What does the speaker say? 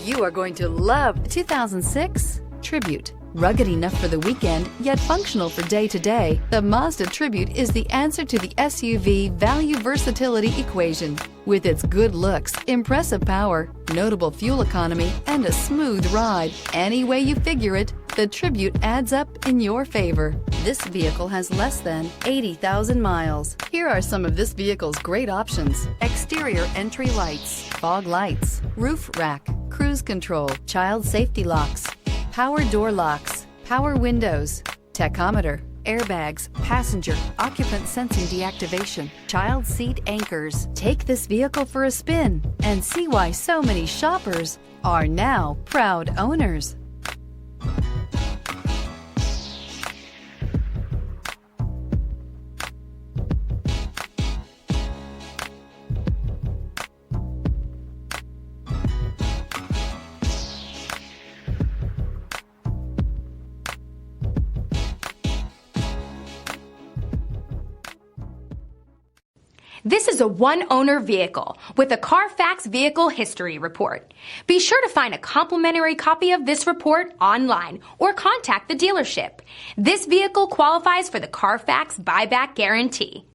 You are going to love the 2006 Tribute. Rugged enough for the weekend, yet functional for day-to-day, the Mazda Tribute is the answer to the SUV value versatility equation. With its good looks, impressive power, notable fuel economy, and a smooth ride, any way you figure it, the Tribute adds up in your favor. This vehicle has less than 80,000 miles. Here are some of this vehicle's great options: exterior entry lights, fog lights, roof rack, cruise control, child safety locks, power door locks, power windows, tachometer, airbags, passenger, occupant sensing deactivation, child seat anchors. Take this vehicle for a spin and see why so many shoppers are now proud owners. This is a one-owner vehicle with a Carfax Vehicle History Report. Be sure to find a complimentary copy of this report online or contact the dealership. This vehicle qualifies for the Carfax Buyback Guarantee.